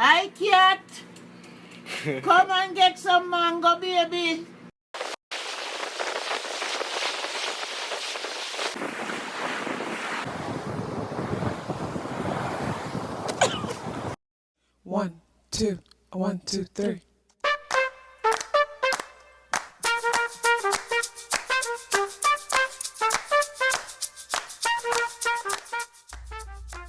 Hi, cat. Come and get some mango, baby. One, two, 1, 2, 3.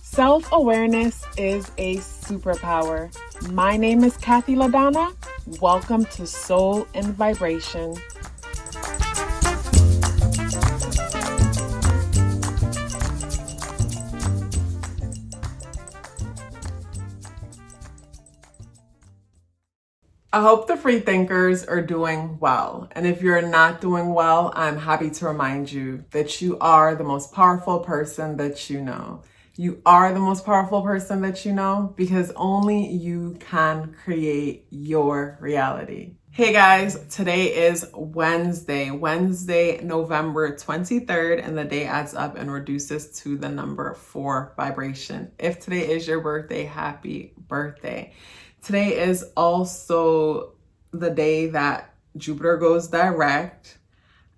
Self-awareness is a superpower. My name is KathyLaDonna. Welcome to Soul and Vibration. I hope the free thinkers are doing well. And if you're not doing well, I'm happy to remind you that you are the most powerful person that you know. You are the most powerful person that you know because only you can create your reality. Hey guys, today is Wednesday, November 23rd, and the day adds up and reduces to the number 4 vibration. If today is your birthday, happy birthday. Today is also the day that Jupiter goes direct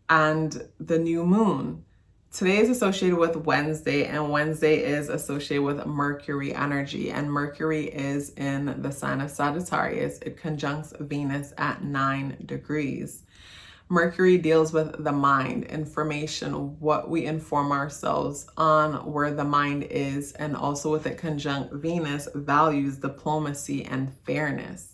and the new moon. Today is associated with Wednesday, and Wednesday is associated with Mercury energy, and Mercury is in the sign of Sagittarius. It conjuncts Venus at 9 degrees. Mercury deals with the mind, information, what we inform ourselves on, where the mind is, and also with it conjunct Venus, values, diplomacy, and fairness.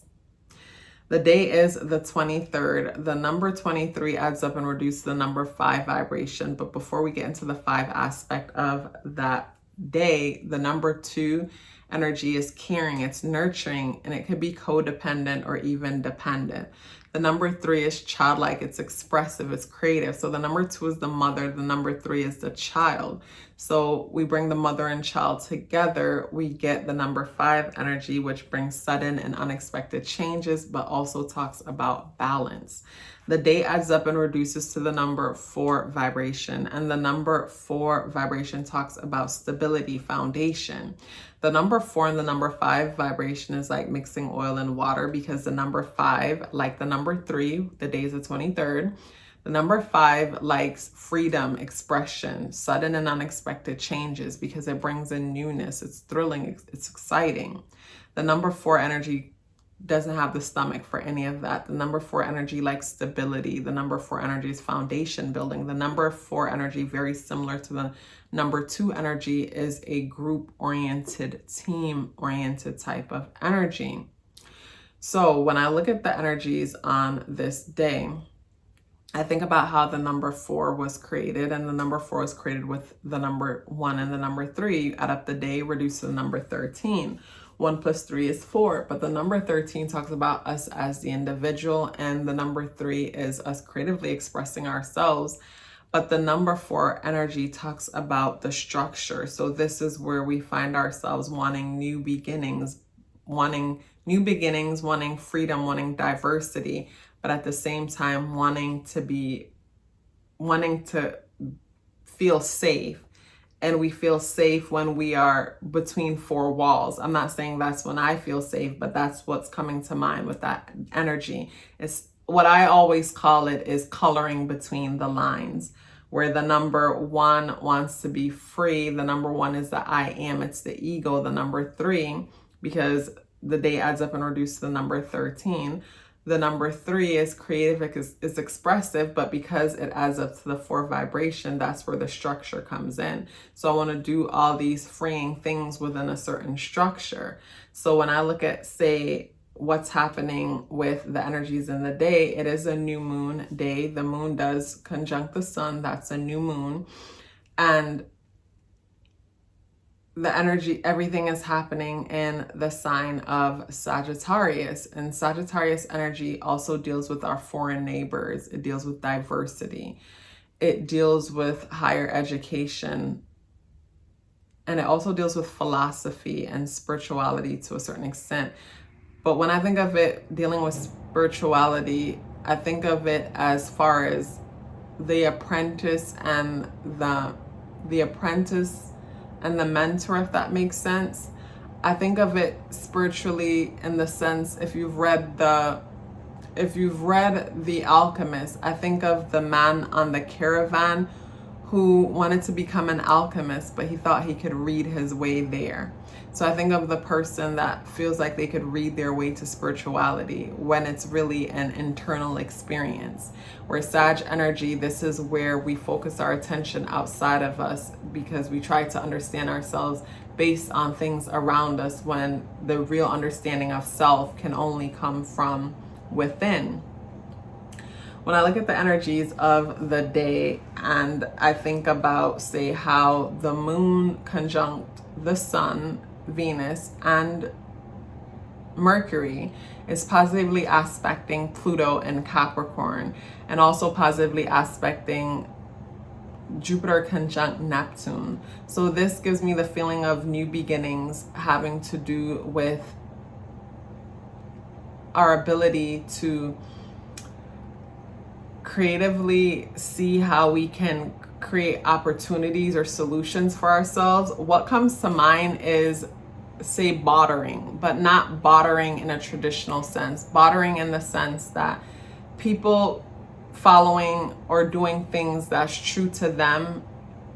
The day is the 23rd. The number 23 adds up and reduces the number 5 vibration. But before we get into the 5 aspect of that day, the number 2 energy is caring, it's nurturing, and it could be codependent or even dependent. The number 3 is childlike, it's expressive, it's creative. So the number 2 is the mother, the number 3 is the child. So we bring the mother and child together, we get the number 5 energy, which brings sudden and unexpected changes, but also talks about balance. The day adds up and reduces to the number 4 vibration, and the number 4 vibration talks about stability, foundation. The number 4 and the number 5 vibration is like mixing oil and water, because the number 5, like the number 3, the day is the 23rd, the number 5 likes freedom, expression, sudden and unexpected changes, because it brings in newness, it's thrilling, it's exciting. The number 4 energy doesn't have the stomach for any of that. The number 4 energy likes stability. The number 4 energy is foundation building. The number 4 energy, very similar to the number 2 energy, is a group-oriented, team-oriented type of energy. So when I look at the energies on this day, I think about how the number 4 was created, and the number 4 was created with the number 1 and the number 3. You add up the day, reduce to the number 13. 1 plus 3 is 4, but the number 13 talks about us as the individual, and the number 3 is us creatively expressing ourselves. But the number 4 energy talks about the structure. So this is where we find ourselves wanting new beginnings, wanting freedom, wanting diversity, but at the same time wanting to feel safe. And we feel safe when we are between 4 walls. I'm not saying that's when I feel safe, but that's what's coming to mind with that energy. It's what I always call it is coloring between the lines, where the number 1 wants to be free. The number 1 is the I am, it's the ego. The number 3, because the day adds up and reduces to the number 13. The number 3 is creative, is expressive, but because it adds up to the 4 vibration, that's where the structure comes in. So I want to do all these freeing things within a certain structure. So when I look at, say, what's happening with the energies in the day, it is a new moon day. The moon does conjunct the sun. That's a new moon. And the energy, everything is happening in the sign of Sagittarius. And Sagittarius energy also deals with our foreign neighbors. It deals with diversity. It deals with higher education. And it also deals with philosophy and spirituality to a certain extent. But when I think of it dealing with spirituality, I think of it as far as the apprentice and the mentor, if that makes sense. I think of it spiritually in the sense, if you've read The Alchemist, I think of the man on the caravan who wanted to become an alchemist, but he thought he could read his way there. So I think of the person that feels like they could read their way to spirituality when it's really an internal experience. Where Sag energy, this is where we focus our attention outside of us because we try to understand ourselves based on things around us, when the real understanding of self can only come from within. When I look at the energies of the day and I think about, say, how the moon conjunct the sun, Venus, and Mercury is positively aspecting Pluto and Capricorn, and also positively aspecting Jupiter conjunct Neptune. So this gives me the feeling of new beginnings having to do with our ability to creatively see how we can create opportunities or solutions for ourselves. What comes to mind is, say, bartering, but not bartering in a traditional sense. Bartering in the sense that people following or doing things that's true to them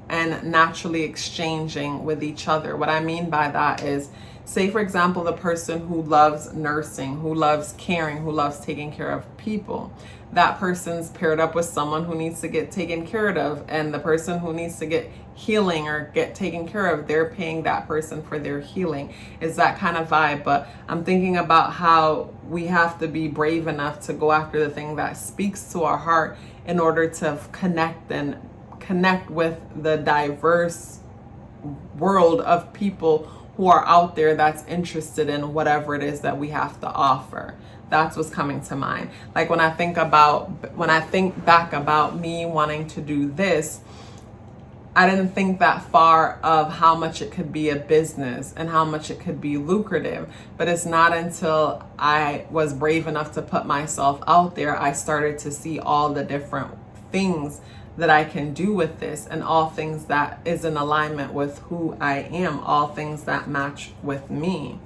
and naturally exchanging with each other. What I mean by that is, say, for example, the person who loves nursing, who loves caring, who loves taking care of people. That person's paired up with someone who needs to get taken care of, and the person who needs to get healing or get taken care of, they're paying that person for their healing. Is that kind of vibe. But I'm thinking about how we have to be brave enough to go after the thing that speaks to our heart in order to connect with the diverse world of people who are out there that's interested in whatever it is that we have to offer. That's what's coming to mind. Like when I think back about me wanting to do this, I didn't think that far of how much it could be a business and how much it could be lucrative. But it's not until I was brave enough to put myself out there, I started to see all the different things that I can do with this, and all things that is in alignment with who I am, all things that match with me.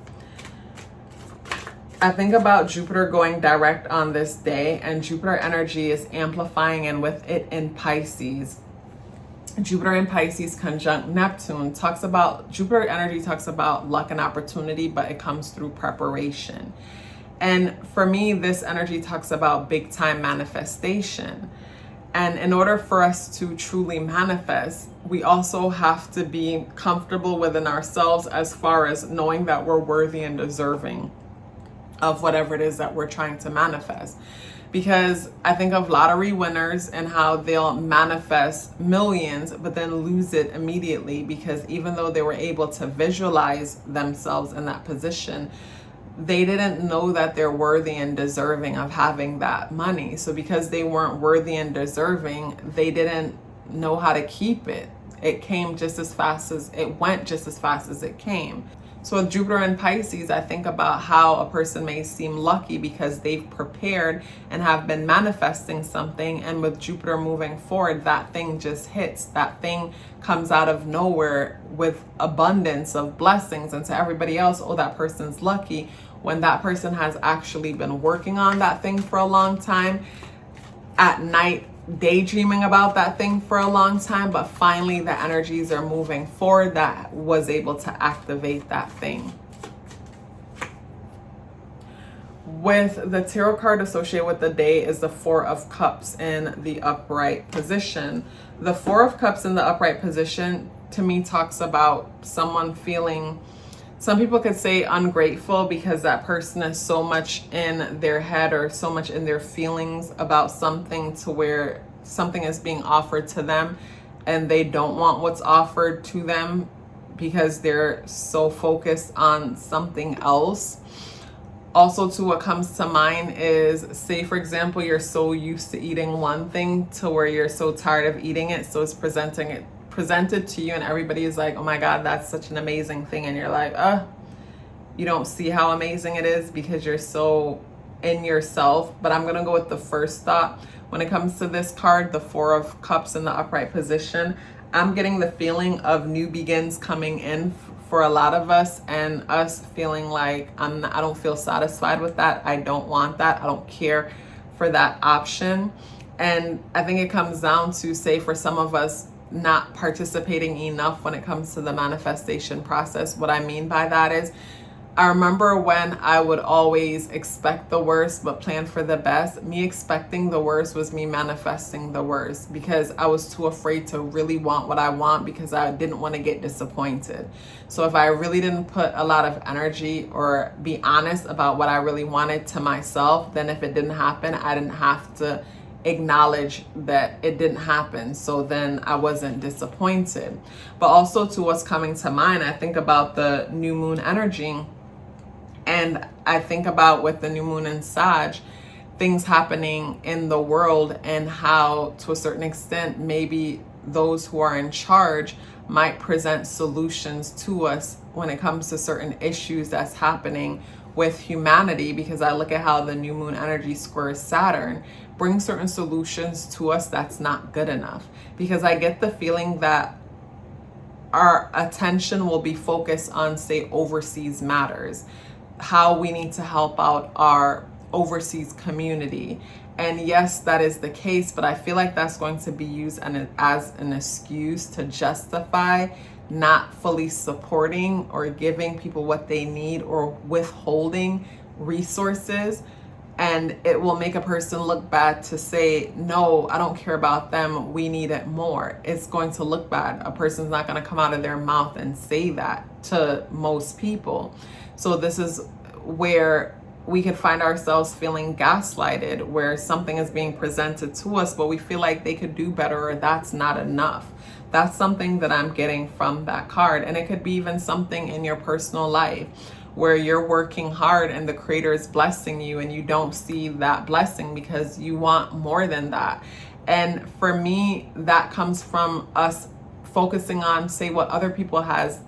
I think about Jupiter going direct on this day, and Jupiter energy is amplifying, and with it in Pisces. Jupiter in Pisces conjunct Neptune Jupiter energy talks about luck and opportunity, but it comes through preparation. And for me, this energy talks about big time manifestation. And in order for us to truly manifest, we also have to be comfortable within ourselves as far as knowing that we're worthy and deserving of whatever it is that we're trying to manifest. Because I think of lottery winners and how they'll manifest millions, but then lose it immediately, because even though they were able to visualize themselves in that position, they didn't know that they're worthy and deserving of having that money. So because they weren't worthy and deserving, they didn't know how to keep it. It went just as fast as it came. So with Jupiter in Pisces, I think about how a person may seem lucky because they've prepared and have been manifesting something. And with Jupiter moving forward, that thing just hits. That thing comes out of nowhere with abundance of blessings. And to everybody else, oh, that person's lucky, when that person has actually been working on that thing for a long time, at night daydreaming about that thing for a long time, but finally the energies are moving forward that was able to activate that thing. With the tarot card associated with the day is the Four of Cups in the upright position. The Four of Cups in the upright position to me talks about someone feeling, some people could say ungrateful, because that person is so much in their head or so much in their feelings about something, to where something is being offered to them and they don't want what's offered to them because they're so focused on something else. Also, too, what comes to mind is, say, for example, you're so used to eating one thing to where you're so tired of eating it, so it's presented to you and everybody is like, oh my God, that's such an amazing thing, and you're like, you don't see how amazing it is because you're so in yourself. But I'm gonna go with the first thought. When it comes to this card, the Four of Cups in the upright position, I'm getting the feeling of new begins coming in for a lot of us, and us feeling like I don't feel satisfied with that. I don't want that. I don't care for that option. And I think it comes down to, say, for some of us, not participating enough when it comes to the manifestation process. What I mean by that is, I remember when I would always expect the worst but plan for the best. Me expecting the worst was me manifesting the worst, because I was too afraid to really want what I want, because I didn't want to get disappointed. So if I really didn't put a lot of energy or be honest about what I really wanted to myself, then if it didn't happen, I didn't have to acknowledge that it didn't happen, so then I wasn't disappointed. But also, to what's coming to mind, I think about the new moon energy, and I think about, with the new moon in Sag, things happening in the world, and how, to a certain extent, maybe those who are in charge might present solutions to us when it comes to certain issues that's happening with humanity. Because I look at how the new moon energy squares Saturn, brings certain solutions to us that's not good enough. Because I get the feeling that our attention will be focused on, say, overseas matters, how we need to help out our overseas community. And yes, that is the case, but I feel like that's going to be used as an excuse to justify not fully supporting or giving people what they need, or withholding resources. And it will make a person look bad to say, no, I don't care about them, we need it more. It's going to look bad. A person's not going to come out of their mouth and say that to most people. So this is where we could find ourselves feeling gaslighted, where something is being presented to us, but we feel like they could do better, or that's not enough. That's something that I'm getting from that card. And it could be even something in your personal life, where you're working hard and the creator is blessing you, and you don't see that blessing because you want more than that. And for me, that comes from us focusing on, say, what other people has,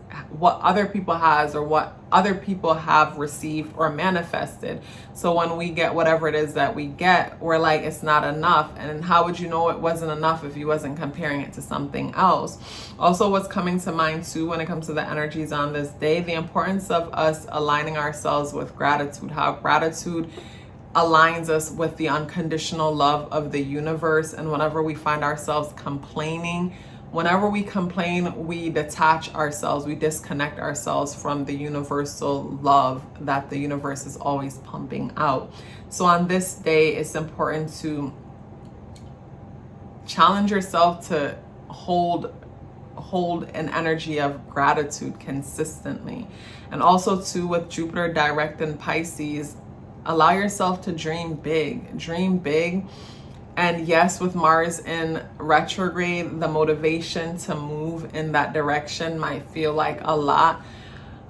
or what other people have received or manifested. So when we get whatever it is that we get, we're like, it's not enough. And how would you know it wasn't enough if you wasn't comparing it to something else? Also, what's coming to mind too when it comes to the energies on this day, the importance of us aligning ourselves with gratitude, how gratitude aligns us with the unconditional love of the universe. And whenever we find ourselves complaining, whenever we complain, we detach ourselves, we disconnect ourselves from the universal love that the universe is always pumping out. So on this day, it's important to challenge yourself to hold an energy of gratitude consistently. And also too, with Jupiter direct in Pisces, allow yourself to dream big. And yes, with Mars in retrograde, the motivation to move in that direction might feel like a lot.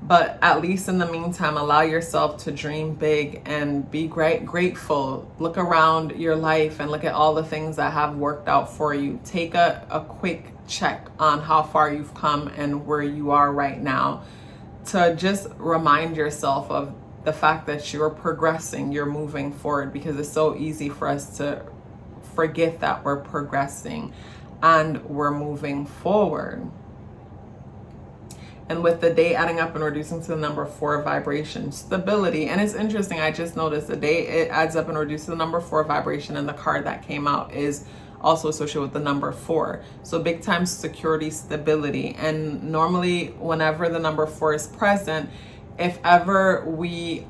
But at least in the meantime, allow yourself to dream big and be grateful. Look around your life and look at all the things that have worked out for you. Take a quick check on how far you've come and where you are right now, to just remind yourself of the fact that you're progressing, you're moving forward, because it's so easy for us to forget that we're progressing and we're moving forward. And with the day adding up and reducing to the number 4 vibration, stability. And it's interesting, I just noticed the day it adds up and reduces to the number 4 vibration, and the card that came out is also associated with the number 4. So big time security, stability. And normally whenever the number 4 is present, if ever we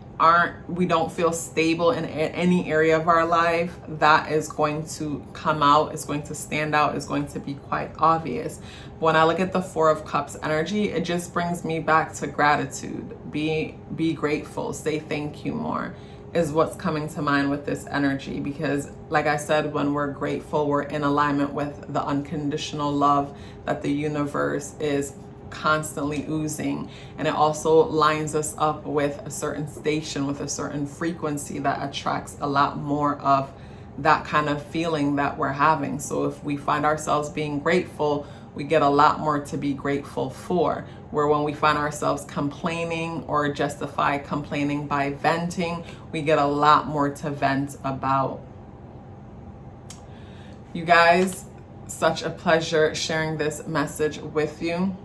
don't feel stable in any area of our life, that is going to come out, it's going to stand out, it's going to be quite obvious. But when I look at the 4 of Cups energy, it just brings me back to gratitude. Be grateful, say thank you more, is what's coming to mind with this energy. Because like I said, when we're grateful, we're in alignment with the unconditional love that the universe is constantly oozing. And it also lines us up with a certain station, with a certain frequency that attracts a lot more of that kind of feeling that we're having. So if we find ourselves being grateful, we get a lot more to be grateful for. Where when we find ourselves complaining or justify complaining by venting, we get a lot more to vent about. You guys, such a pleasure sharing this message with you.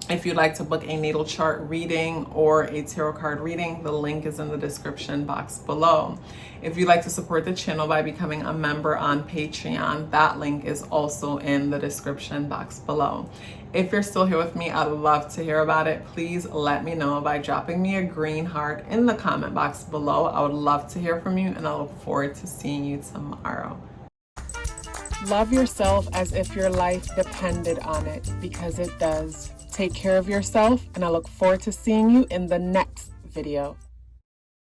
If you'd like to book a natal chart reading or a tarot card reading, the link is in the description box below. If you'd like to support the channel by becoming a member on Patreon, that link is also in the description box below. If you're still here with me, I'd love to hear about it. Please let me know by dropping me a green heart in the comment box below. I would love to hear from you, and I look forward to seeing you tomorrow. Love yourself as if your life depended on it, because it does. Take care of yourself, and I look forward to seeing you in the next video.